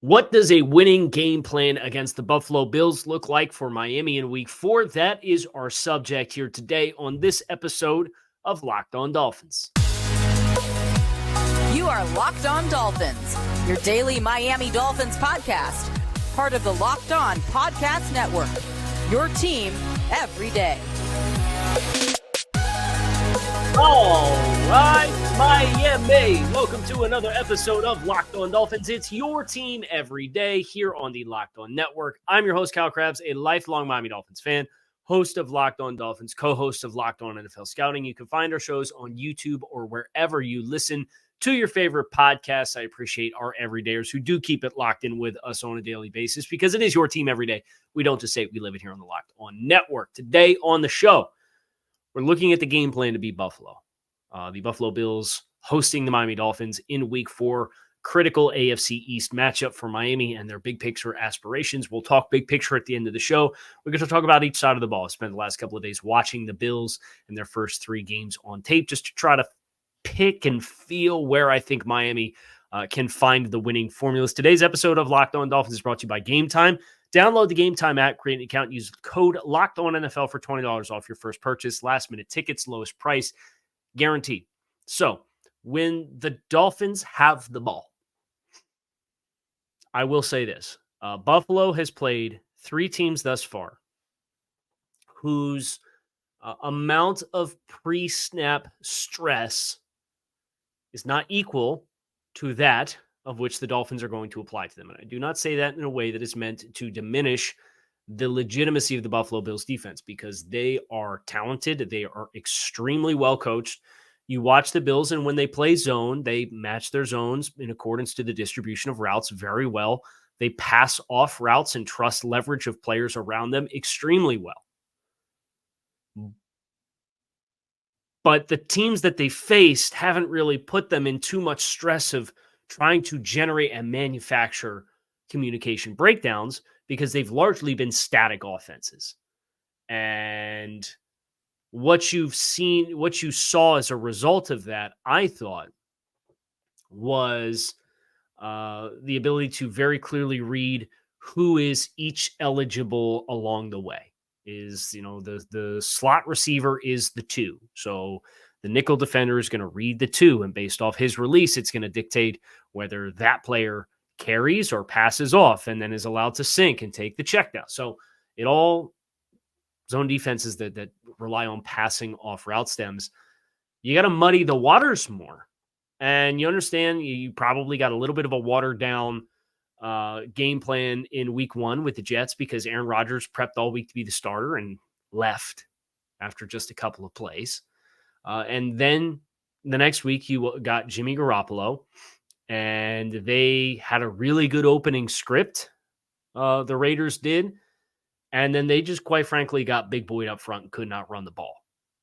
What does a winning game plan against the Buffalo Bills look like for Miami in Week 4? That is our subject here today on this episode of Locked On Dolphins. You are Locked On Dolphins, your daily Miami Dolphins podcast, part of the Locked On Podcast Network, your team every day. All right, Miami. Welcome to another episode of Locked On Dolphins. It's your team every day here on the Locked On Network. I'm your host, Kyle Krabs, a lifelong Miami Dolphins fan, host of Locked On Dolphins, co-host of Locked On NFL Scouting. You can find our shows on YouTube or wherever you listen to your favorite podcasts. I appreciate our everydayers who do keep it locked in with us on a daily basis because it is your team every day. We don't just say it, we live it here on the Locked On Network. Today on the show, we're looking at the game plan to beat Buffalo. The Buffalo Bills hosting the Miami Dolphins in Week 4. Critical AFC East matchup for Miami and their big picture aspirations. We'll talk big picture at the end of the show. We're going to talk about each side of the ball. I spent the last couple of days watching the Bills and their first 3 games on tape just to try to pick and feel where I think Miami can find the winning formulas. Today's episode of Locked On Dolphins is brought to you by Gametime. Download the Gametime app, create an account, use code LOCKEDONNFL for $20 off your first purchase. Last-minute tickets, lowest price, guaranteed. So, when the Dolphins have the ball, I will say this. Buffalo has played 3 teams thus far whose amount of pre-snap stress is not equal to that of which the Dolphins are going to apply to them. And I do not say that in a way that is meant to diminish the legitimacy of the Buffalo Bills defense because they are talented. They are extremely well coached. You watch the Bills, and when they play zone, they match their zones in accordance to the distribution of routes very well. They pass off routes and trust leverage of players around them extremely well. But the teams that they faced haven't really put them in too much stress of trying to generate and manufacture communication breakdowns because they've largely been static offenses. And what you saw as a result of that, I thought, was the ability to very clearly read who is each eligible along the way. The slot receiver is the 2. So the nickel defender is going to read the 2, and based off his release, it's going to dictate whether that player carries or passes off and then is allowed to sink and take the check down. So it all zone defenses that rely on passing off route stems, you got to muddy the waters more. And you understand you probably got a little bit of a watered down game plan in Week 1 with the Jets because Aaron Rodgers prepped all week to be the starter and left after just a couple of plays. And then the next week you got Jimmy Garoppolo, and they had a really good opening script. The Raiders did. And then they just, quite frankly, got big boyed up front and could not run the ball.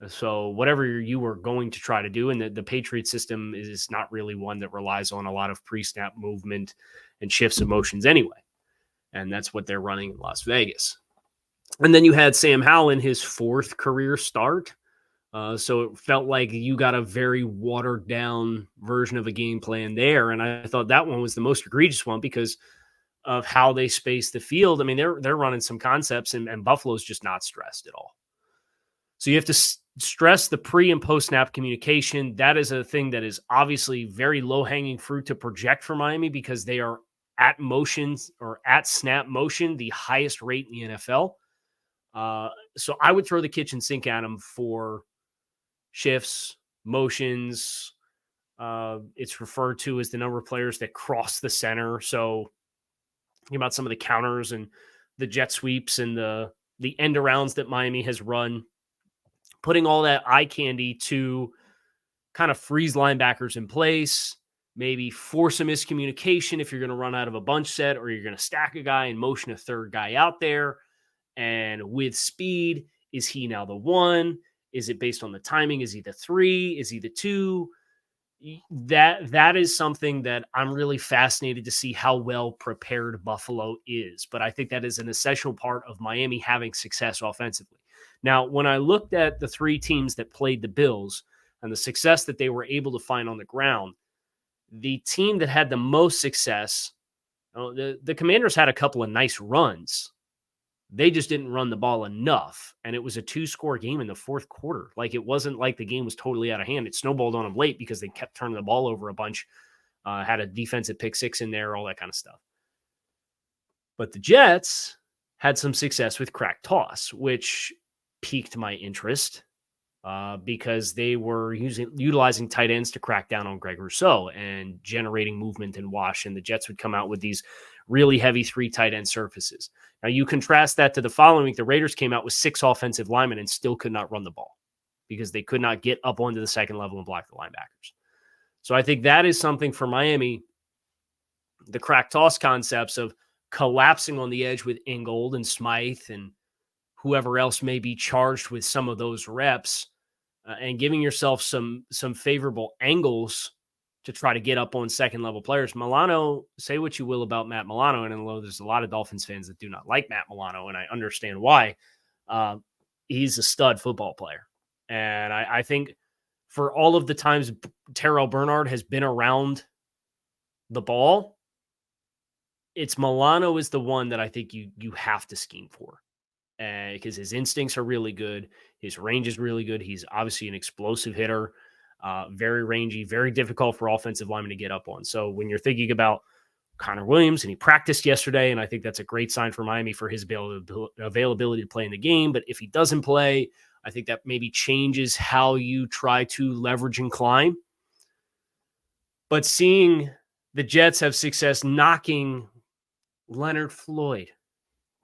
So whatever you were going to try to do, and the Patriot system is not really one that relies on a lot of pre-snap movement and shifts of motions anyway. And that's what they're running in Las Vegas. And then you had Sam Howell in his 4th career start. So it felt like you got a very watered down version of a game plan there. And I thought that one was the most egregious one because of how they space the field. I mean, they're running some concepts, and Buffalo's just not stressed at all. So you have to stress the pre and post snap communication. That is a thing that is obviously very low hanging fruit to project for Miami because they are at motions or at snap motion, the highest rate in the NFL. So I would throw the kitchen sink at them for shifts, motions. It's referred to as the number of players that cross the center. So think about some of the counters and the jet sweeps and the end arounds that Miami has run, putting all that eye candy to kind of freeze linebackers in place, maybe force a miscommunication if you're going to run out of a bunch set or you're going to stack a guy and motion a third guy out there. And with speed, is he now the 1? Is it based on the timing? Is he the 3? Is he the 2? That is something that I'm really fascinated to see how well prepared Buffalo is. But I think that is an essential part of Miami having success offensively. Now, when I looked at the 3 teams that played the Bills and the success that they were able to find on the ground, the team that had the most success The Commanders had a couple of nice runs. They just didn't run the ball enough, and it was a 2-score game in the fourth quarter. Like, it wasn't like the game was totally out of hand. It snowballed on them late because they kept turning the ball over a bunch, had a defensive pick six in there, all that kind of stuff. But the Jets had some success with crack toss, which piqued my interest because they were utilizing tight ends to crack down on Greg Rousseau and generating movement and wash, and the Jets would come out with these really heavy 3 tight end surfaces. Now, you contrast that to the following week. The Raiders came out with 6 offensive linemen and still could not run the ball because they could not get up onto the second level and block the linebackers. So I think that is something for Miami, the crack toss concepts of collapsing on the edge with Ingold and Smythe and whoever else may be charged with some of those reps and giving yourself some favorable angles to try to get up on second-level players. Milano, say what you will about Matt Milano, and although there's a lot of Dolphins fans that do not like Matt Milano, and I understand why, he's a stud football player. And I think for all of the times Terrell Bernard has been around the ball, it's Milano is the one that I think you have to scheme for. Because his instincts are really good. His range is really good. He's obviously an explosive hitter. Very rangy, very difficult for offensive linemen to get up on. So when you're thinking about Connor Williams, and he practiced yesterday, and I think that's a great sign for Miami for his availability to play in the game. But if he doesn't play, I think that maybe changes how you try to leverage and climb. But seeing the Jets have success knocking Leonard Floyd,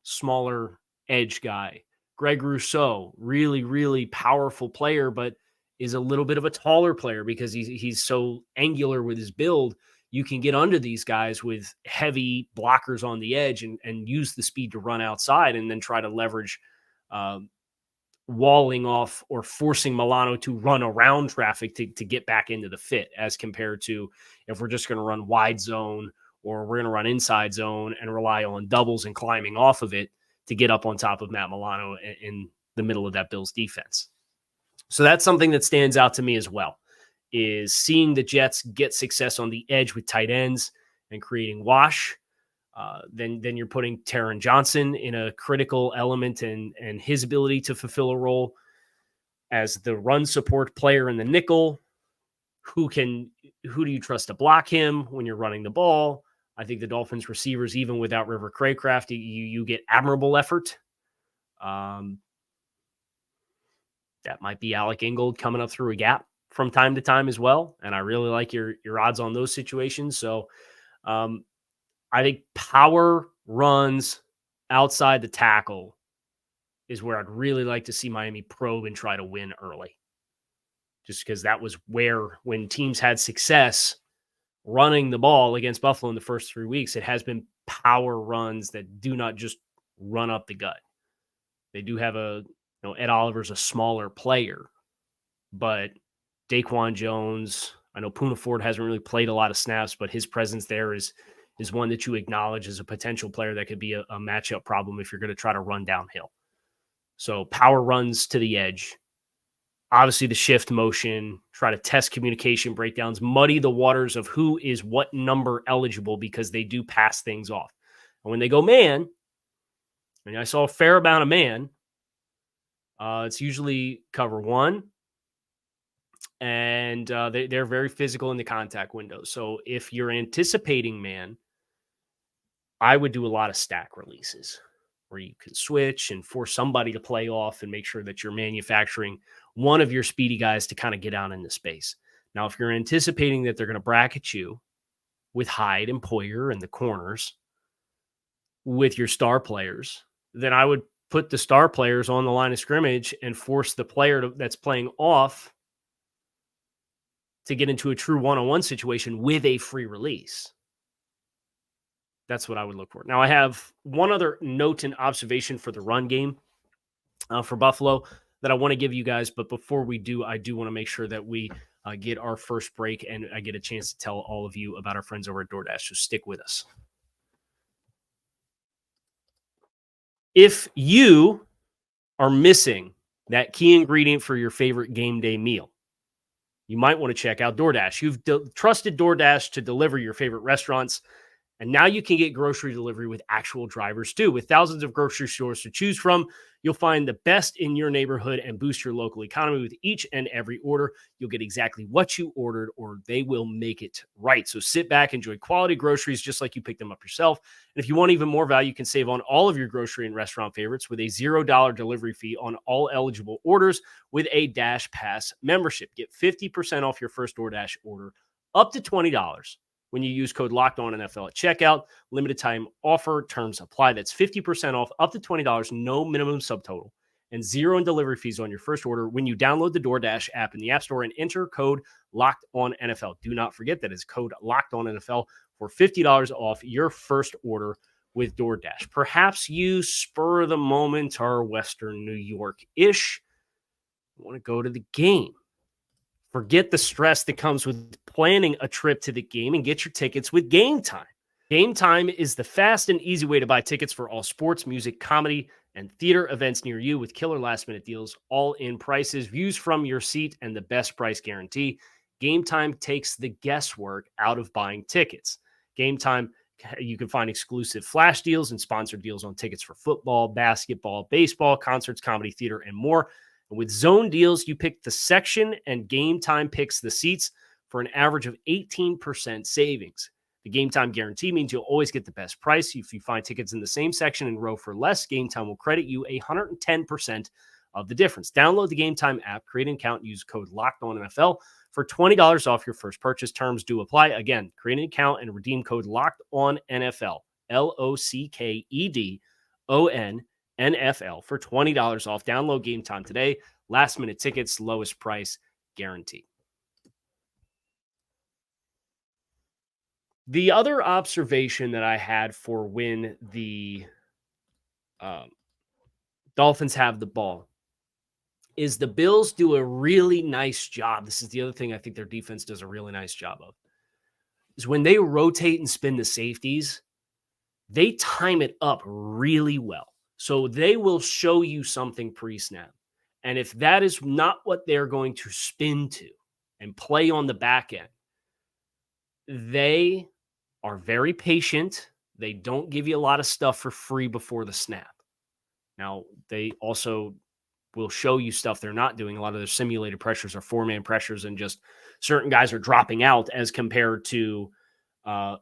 smaller edge guy, Greg Rousseau, really, really powerful player, but is a little bit of a taller player because he's so angular with his build. You can get under these guys with heavy blockers on the edge and use the speed to run outside and then try to leverage walling off or forcing Milano to run around traffic to get back into the fit, as compared to if we're just going to run wide zone or we're going to run inside zone and rely on doubles and climbing off of it to get up on top of Matt Milano in the middle of that Bills defense. So that's something that stands out to me as well, is seeing the Jets get success on the edge with tight ends and creating wash. Then you're putting Taron Johnson in a critical element and his ability to fulfill a role as the run support player in the nickel. Who do you trust to block him when you're running the ball? I think the Dolphins receivers, even without River Craycraft, you get admirable effort. That might be Alec Ingold coming up through a gap from time to time as well. And I really like your odds on those situations. So I think power runs outside the tackle is where I'd really like to see Miami probe and try to win early. Just because that was where, when teams had success running the ball against Buffalo in the first 3 weeks, it has been power runs that do not just run up the gut. They do have Ed Oliver's a smaller player, but Daquan Jones, I know Poona Ford hasn't really played a lot of snaps, but his presence there is one that you acknowledge as a potential player that could be a matchup problem if you're going to try to run downhill. So power runs to the edge, obviously the shift motion, try to test communication breakdowns, muddy the waters of who is what number eligible, because they do pass things off. And when they go man, and I saw a fair amount of man, it's usually cover one, and they're very physical in the contact window. So if you're anticipating man, I would do a lot of stack releases where you can switch and force somebody to play off and make sure that you're manufacturing one of your speedy guys to kind of get out into space. Now, if you're anticipating that they're going to bracket you with Hyde and Poyer in the corners with your star players, then I would put the star players on the line of scrimmage and force the player that's playing off to get into a true one-on-one situation with a free release. That's what I would look for. Now, I have one other note and observation for the run game for Buffalo that I want to give you guys. But before we do, I do want to make sure that we get our first break and I get a chance to tell all of you about our friends over at DoorDash. So stick with us. If you are missing that key ingredient for your favorite game day meal, you might want to check out DoorDash. You've trusted DoorDash to deliver your favorite restaurants And now you can get grocery delivery with actual drivers too. With thousands of grocery stores to choose from, you'll find the best in your neighborhood and boost your local economy with each and every order. You'll get exactly what you ordered, or they will make it right. So sit back, enjoy quality groceries just like you picked them up yourself. And if you want even more value, you can save on all of your grocery and restaurant favorites with a $0 delivery fee on all eligible orders with a Dash Pass membership. Get 50% off your first DoorDash order, up to $20. When you use code LOCKEDONNFL at checkout. Limited time offer, terms apply. That's 50% off, up to $20, no minimum subtotal, and zero in delivery fees on your first order when you download the DoorDash app in the App Store and enter code LOCKEDONNFL. Do not forget that is code LOCKEDONNFL for $50 off your first order with DoorDash. Perhaps you, spur of the moment, are Western New York-ish. You want to go to the game. Forget the stress that comes with planning a trip to the game and get your tickets with Gametime. Gametime is the fast and easy way to buy tickets for all sports, music, comedy, and theater events near you with killer last-minute deals, all-in prices, views from your seat, and the best price guarantee. Gametime takes the guesswork out of buying tickets. Gametime, you can find exclusive flash deals and sponsored deals on tickets for football, basketball, baseball, concerts, comedy, theater, and more. With zone deals, you pick the section and Gametime picks the seats for an average of 18% savings. The Gametime guarantee means you'll always get the best price. If you find tickets in the same section and row for less, Gametime will credit you 110% of the difference. Download the Gametime app, create an account, and use code LOCKEDONNFL for $20 off your first purchase. Terms do apply. Again, create an account and redeem code LOCKEDONNFL, LOCKEDON NFL for $20 off. Download Gametime today. Last minute tickets, lowest price guarantee. The other observation that I had for when the Dolphins have the ball is the Bills do a really nice job. This is the other thing I think their defense does a really nice job of, is when they rotate and spin the safeties, they time it up really well. So they will show you something pre-snap. And if that is not what they're going to spin to and play on the back end, they are very patient. They don't give you a lot of stuff for free before the snap. Now, they also will show you stuff they're not doing. A lot of their simulated pressures are four-man pressures, and just certain guys are dropping out as compared to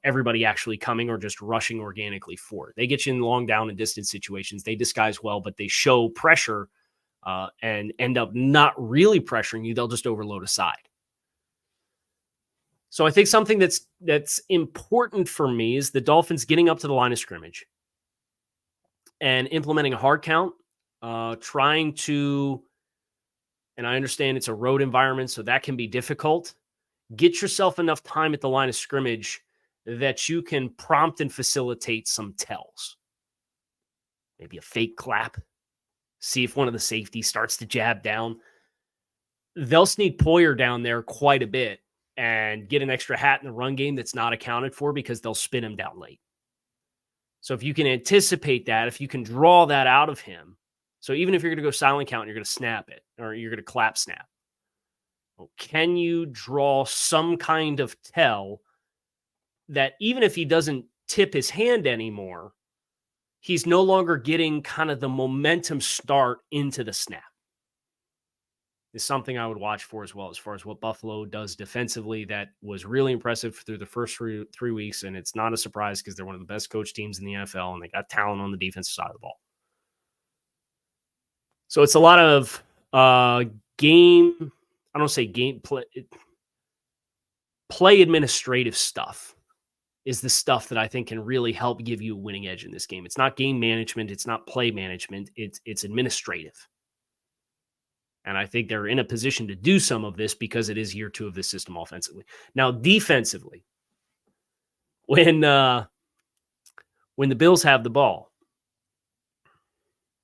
everybody actually coming or just rushing organically forward. They get you in long down and distance situations. They disguise well, but they show pressure and end up not really pressuring you. They'll just overload a side. So I think something that's important for me is the Dolphins getting up to the line of scrimmage and implementing a hard count, trying to, and I understand it's a road environment, so that can be difficult. Get yourself enough time at the line of scrimmage that you can prompt and facilitate some tells. Maybe a fake clap. See if one of the safeties starts to jab down. They'll sneak Poyer down there quite a bit and get an extra hat in the run game that's not accounted for because they'll spin him down late. So if you can anticipate that, if you can draw that out of him, so even if you're going to go silent count, you're going to snap it, or you're going to clap snap. Well, can you draw some kind of tell that even if he doesn't tip his hand anymore, he's no longer getting kind of the momentum start into the snap? Is something I would watch for as well, as far as what Buffalo does defensively. That was really impressive through the first three weeks, and it's not a surprise because they're one of the best coach teams in the NFL, and they got talent on the defensive side of the ball. So it's a lot of game, I don't say game play administrative stuff is the stuff that I think can really help give you a winning edge in this game. It's not game management. It's not play management. It's administrative. And I think they're in a position to do some of this because it is year two of this system offensively. Now, defensively, when the Bills have the ball,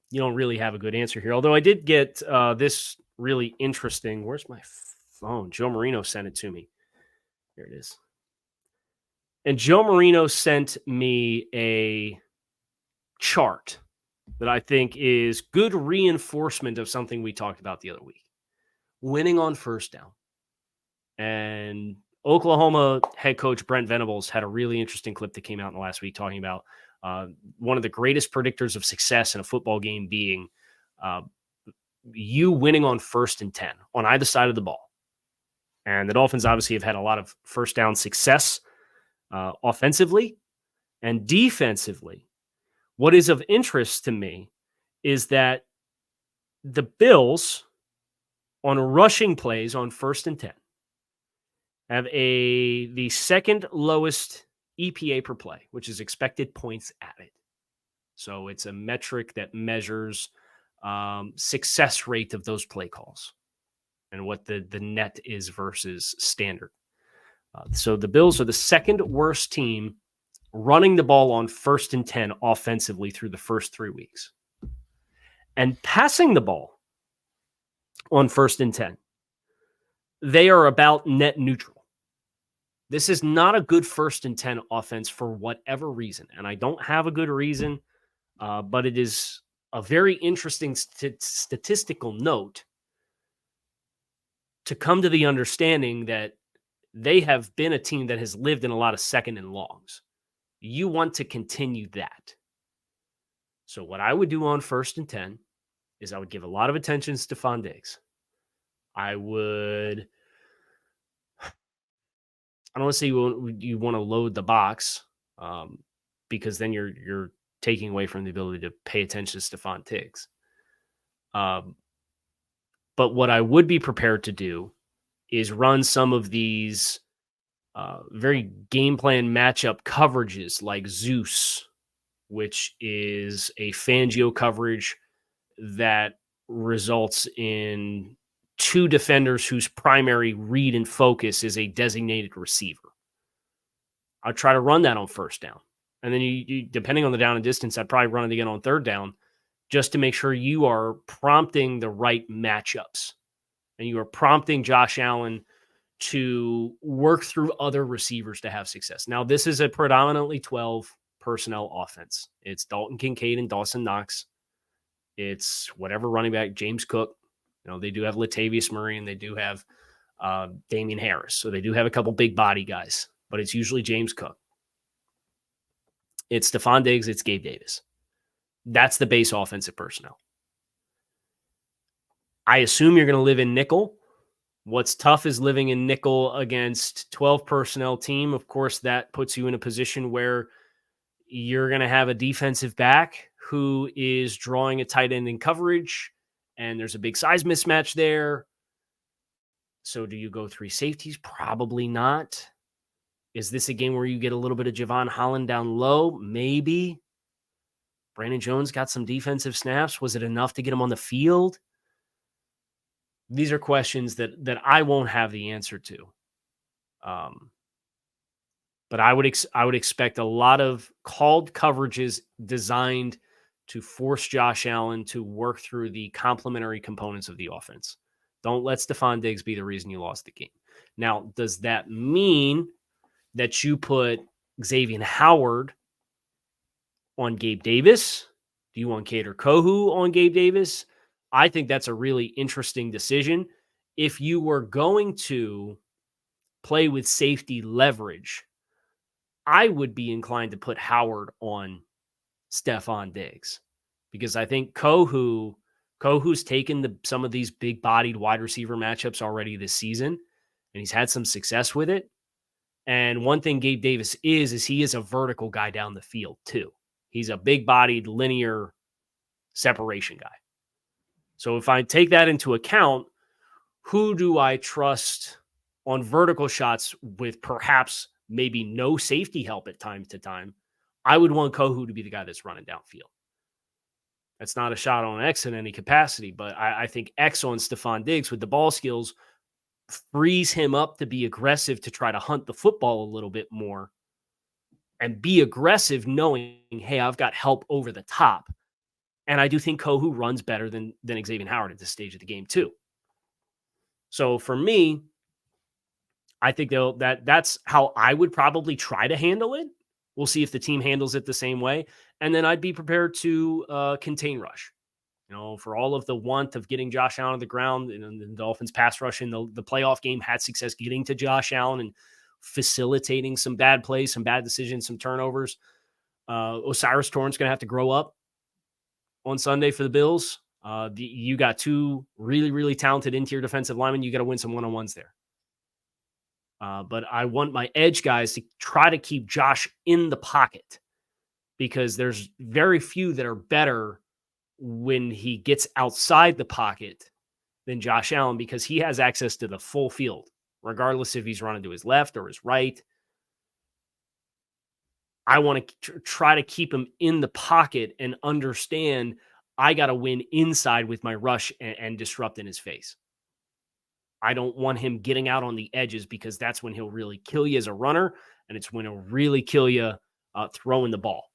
you don't really have a good answer here. Although I did get this really interesting. Where's my phone? Joe Marino sent it to me. Here it is. And Joe Marino sent me a chart that I think is good reinforcement of something we talked about the other week. Winning on first down. And Oklahoma head coach Brent Venables had a really interesting clip that came out in the last week talking about one of the greatest predictors of success in a football game being you winning on 1st and 10 on either side of the ball. And the Dolphins obviously have had a lot of first down success offensively and defensively. What is of interest to me is that the Bills on rushing plays on 1st and 10 have the second lowest EPA per play, which is expected points added. So it's a metric that measures success rate of those play calls and what the net is versus standard. So the Bills are the second worst team running the ball on 1st and 10 offensively through the first 3 weeks. And passing the ball on 1st and 10, they are about net neutral. This is not a good 1st and 10 offense for whatever reason. And I don't have a good reason, but it is a very interesting statistical note to come to the understanding that they have been a team that has lived in a lot of 2nd and longs. You want to continue that. So what I would do on 1st and 10 is I would give a lot of attention to Stephon Diggs. I don't want to say you want to load the box because then you're taking away from the ability to pay attention to Stephon Diggs. But what I would be prepared to do is run some of these very game plan matchup coverages like Zeus, which is a Fangio coverage that results in 2 defenders whose primary read and focus is a designated receiver. I'll try to run that on 1st down. And then you depending on the down and distance, I'd probably run it again on 3rd down just to make sure you are prompting the right matchups. And you are prompting Josh Allen to work through other receivers to have success. Now, this is a predominantly 12 personnel offense. It's Dalton Kincaid and Dawson Knox. It's whatever running back, James Cook. They do have Latavius Murray and they do have Damian Harris. So they do have a couple big body guys, but it's usually James Cook. It's Stephon Diggs. It's Gabe Davis. That's the base offensive personnel. I assume you're going to live in nickel. What's tough is living in nickel against 12 personnel team. Of course, that puts you in a position where you're going to have a defensive back who is drawing a tight end in coverage, and there's a big size mismatch there. So do you go 3 safeties? Probably not. Is this a game where you get a little bit of Javon Holland down low? Maybe. Brandon Jones got some defensive snaps. Was it enough to get him on the field? These are questions that I won't have the answer to. But I would expect a lot of called coverages designed to force Josh Allen to work through the complementary components of the offense. Don't let Stephon Diggs be the reason you lost the game. Now, does that mean that you put Xavier Howard on Gabe Davis? Do you want Kader Kohu on Gabe Davis? I think that's a really interesting decision. If you were going to play with safety leverage, I would be inclined to put Howard on Stephon Diggs because I think Kohu's taken some of these big-bodied wide receiver matchups already this season, and he's had some success with it. And one thing Gabe Davis is he is a vertical guy down the field too. He's a big-bodied, linear separation guy. So if I take that into account, who do I trust on vertical shots with perhaps maybe no safety help at time to time? I would want Kohu to be the guy that's running downfield. That's not a shot on X in any capacity, but I think X on Stephon Diggs with the ball skills frees him up to be aggressive to try to hunt the football a little bit more and be aggressive knowing, hey, I've got help over the top. And I do think Kohu runs better than Xavier Howard at this stage of the game too. So for me, I think that's how I would probably try to handle it. We'll see if the team handles it the same way. And then I'd be prepared to contain rush. For all of the want of getting Josh Allen on the ground, and the Dolphins pass rush in the playoff game had success getting to Josh Allen. And facilitating some bad plays, some bad decisions, some turnovers. Osiris Torrance going to have to grow up on Sunday for the Bills. You got two really, really talented interior defensive linemen. You got to win some one-on-ones there. But I want my edge guys to try to keep Josh in the pocket because there's very few that are better when he gets outside the pocket than Josh Allen because he has access to the full field, regardless if he's running to his left or his right. I want to try to keep him in the pocket and understand I got to win inside with my rush and disrupt in his face. I don't want him getting out on the edges because that's when he'll really kill you as a runner, and it's when he'll really kill you throwing the ball.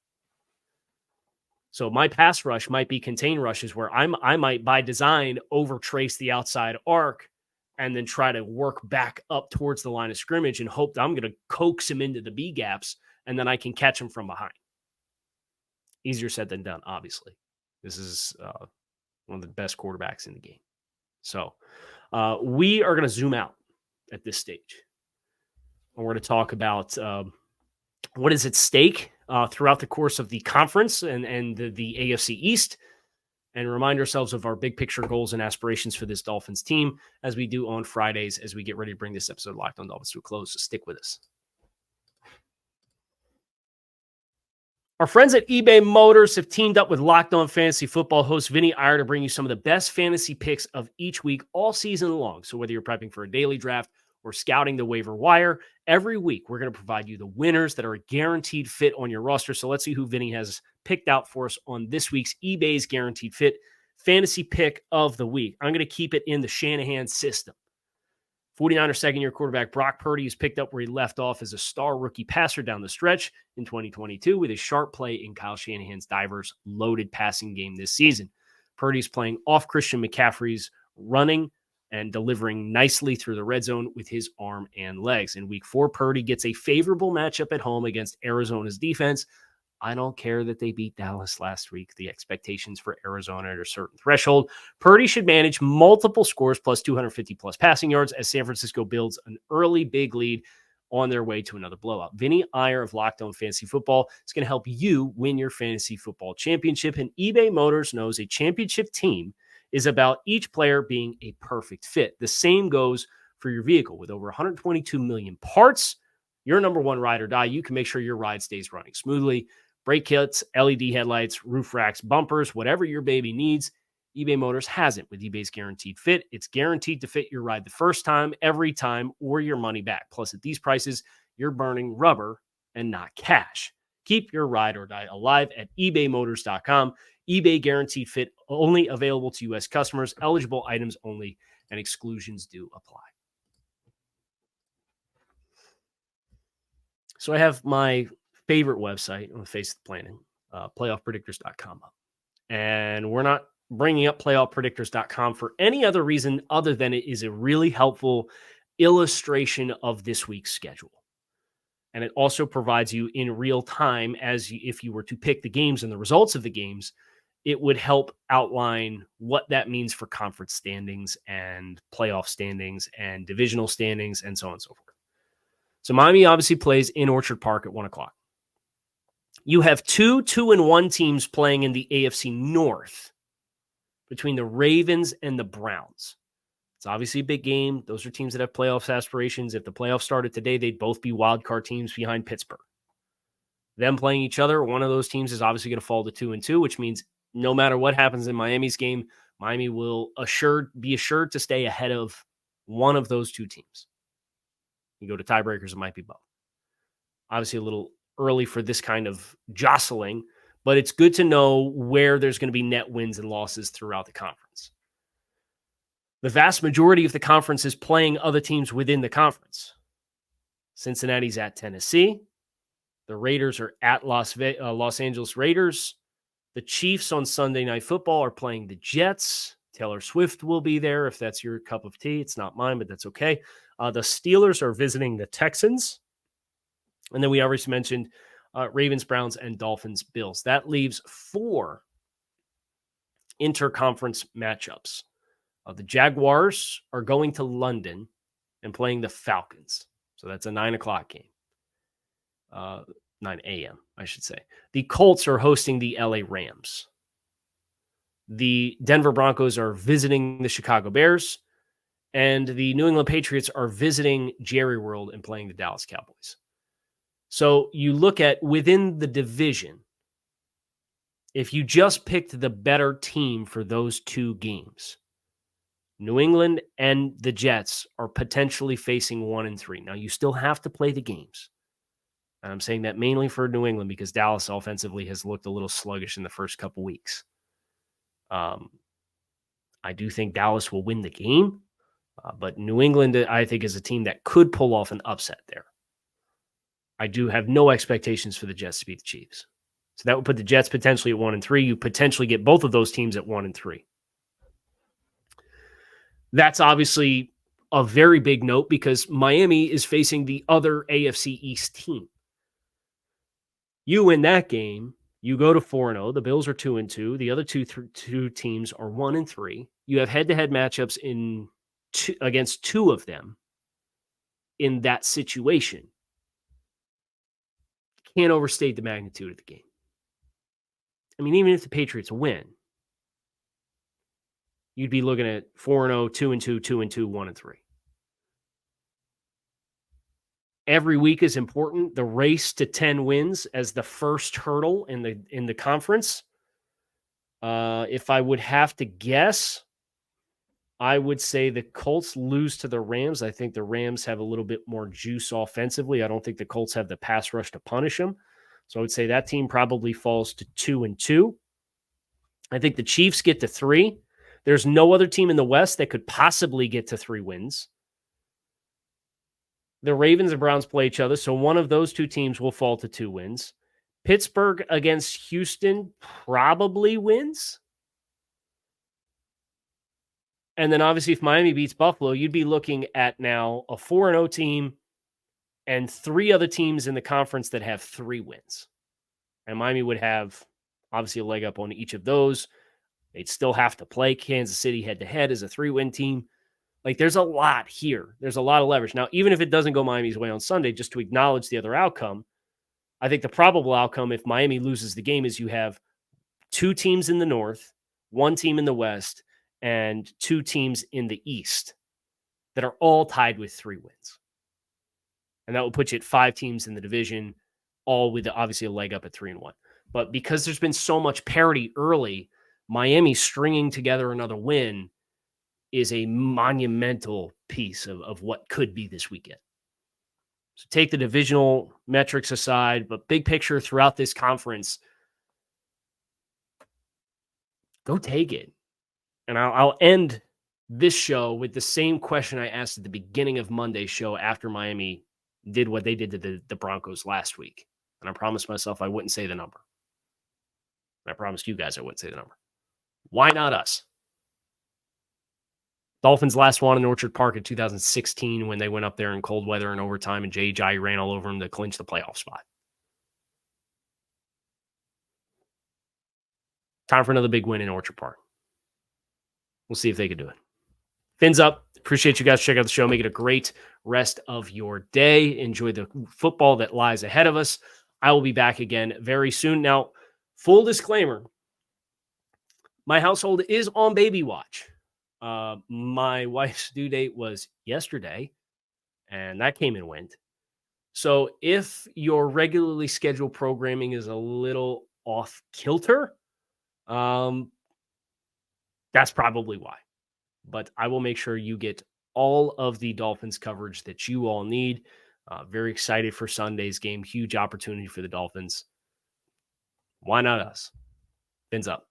So my pass rush might be contain rushes where I might, by design, overtrace the outside arc and then try to work back up towards the line of scrimmage and hope that I'm going to coax him into the B gaps and then I can catch him from behind. Easier said than done, obviously. This is one of the best quarterbacks in the game. So we are going to zoom out at this stage. And we're going to talk about what is at stake throughout the course of the conference and the AFC East, and remind ourselves of our big picture goals and aspirations for this Dolphins team as we do on Fridays as we get ready to bring this episode of Locked On Dolphins to a close. So stick with us. Our friends at eBay Motors have teamed up with Locked On Fantasy Football host Vinny Iyer to bring you some of the best fantasy picks of each week all season long. So whether you're prepping for a daily draft or scouting the waiver wire, every week we're going to provide you the winners that are a guaranteed fit on your roster. So let's see who Vinny has picked out for us on this week's eBay's Guaranteed Fit Fantasy Pick of the Week. I'm going to keep it in the Shanahan system. 49ers second-year quarterback Brock Purdy is picked up where he left off as a star rookie passer down the stretch in 2022 with a sharp play in Kyle Shanahan's diverse, loaded passing game this season. Purdy's playing off Christian McCaffrey's running and delivering nicely through the red zone with his arm and legs. In week 4, Purdy gets a favorable matchup at home against Arizona's defense. I don't care that they beat Dallas last week. The expectations for Arizona are at a certain threshold. Purdy should manage multiple scores plus 250 plus passing yards as San Francisco builds an early big lead on their way to another blowout. Vinny Iyer of Locked On Fantasy Football is going to help you win your fantasy football championship. And eBay Motors knows a championship team is about each player being a perfect fit. The same goes for your vehicle. With over 122 million parts, your number one ride or die, you can make sure your ride stays running smoothly. Brake kits, LED headlights, roof racks, bumpers, whatever your baby needs, eBay Motors has it with eBay's Guaranteed Fit. It's guaranteed to fit your ride the first time, every time, or your money back. Plus, at these prices, you're burning rubber and not cash. Keep your ride or die alive at ebaymotors.com. eBay Guaranteed Fit only available to U.S. customers, eligible items only, and exclusions do apply. So I have my favorite website on the face of the planet, playoffpredictors.com. And we're not bringing up playoffpredictors.com for any other reason other than it is a really helpful illustration of this week's schedule. And it also provides you in real time, if you were to pick the games and the results of the games, it would help outline what that means for conference standings and playoff standings and divisional standings and so on and so forth. So Miami obviously plays in Orchard Park at 1 o'clock. You have 2-2-1 teams playing in the AFC North between the Ravens and the Browns. It's obviously a big game. Those are teams that have playoff aspirations. If the playoffs started today, they'd both be wildcard teams behind Pittsburgh. Them playing each other, one of those teams is obviously going to fall to 2-2, which means no matter what happens in Miami's game, Miami will be assured to stay ahead of one of those two teams. You go to tiebreakers, it might be both. Obviously a little early for this kind of jostling, but it's good to know where there's going to be net wins and losses throughout the conference. The vast majority of the conference is playing other teams within the conference. Cincinnati's at Tennessee. The Raiders are at Los Angeles Raiders. The Chiefs on Sunday Night Football are playing the Jets. Taylor Swift will be there if that's your cup of tea. It's not mine, but that's okay. The Steelers are visiting the Texans. And then we already mentioned Ravens, Browns, and Dolphins, Bills. That leaves 4 interconference matchups. The Jaguars are going to London and playing the Falcons. So that's a 9 o'clock game. 9 a.m., I should say. The Colts are hosting the LA Rams. The Denver Broncos are visiting the Chicago Bears. And the New England Patriots are visiting Jerry World and playing the Dallas Cowboys. So you look at within the division, if you just picked the better team for those two games, New England and the Jets are potentially facing 1-3. Now, you still have to play the games. And I'm saying that mainly for New England because Dallas offensively has looked a little sluggish in the first couple weeks. I do think Dallas will win the game, but New England, I think, is a team that could pull off an upset there. I do have no expectations for the Jets to beat the Chiefs. So that would put the Jets potentially at 1-3. You potentially get both of those teams at 1-3. That's obviously a very big note because Miami is facing the other AFC East team. You win that game, you go to 4-0. The Bills are 2-2. The other two teams are 1-3. You have head-to-head matchups against two of them in that situation. Can't overstate the magnitude of the game. I mean, even if the Patriots win, you'd be looking at 4-0, 2-2, 2-2, 1-3. Every week is important. The race to 10 wins as the first hurdle in the conference. If I would have to guess, I would say the Colts lose to the Rams. I think the Rams have a little bit more juice offensively. I don't think the Colts have the pass rush to punish them. So I would say that team probably falls to 2-2. I think the Chiefs get to 3. There's no other team in the West that could possibly get to 3 wins. The Ravens and Browns play each other, so one of those two teams will fall to 2 wins. Pittsburgh against Houston probably wins. And then obviously if Miami beats Buffalo, you'd be looking at now a 4-0 team and 3 other teams in the conference that have 3 wins. And Miami would have obviously a leg up on each of those. They'd still have to play Kansas City head-to-head as a 3-win team. Like, there's a lot here. There's a lot of leverage. Now, even if it doesn't go Miami's way on Sunday, just to acknowledge the other outcome, I think the probable outcome if Miami loses the game is you have 2 teams in the North, 1 team in the West, and 2 teams in the East that are all tied with 3 wins. And that will put you at 5 teams in the division, all with obviously a leg up at 3-1. But because there's been so much parity early, Miami stringing together another win is a monumental piece of what could be this weekend. So take the divisional metrics aside, but big picture throughout this conference, go take it. And I'll end this show with the same question I asked at the beginning of Monday's show after Miami did what they did to the Broncos last week. And I promised myself I wouldn't say the number. And I promised you guys I wouldn't say the number. Why not us? Dolphins last won in Orchard Park in 2016 when they went up there in cold weather and overtime, and Jay ran all over them to clinch the playoff spot. Time for another big win in Orchard Park. We'll see if they can do it. Fins up. Appreciate you guys checking out the show. Make it a great rest of your day. Enjoy the football that lies ahead of us. I will be back again very soon. Now, full disclaimer, my household is on baby watch. My wife's due date was yesterday, and that came and went. So if your regularly scheduled programming is a little off kilter, that's probably why. But I will make sure you get all of the Dolphins coverage that you all need. Very excited for Sunday's game. Huge opportunity for the Dolphins. Why not us? Fins up.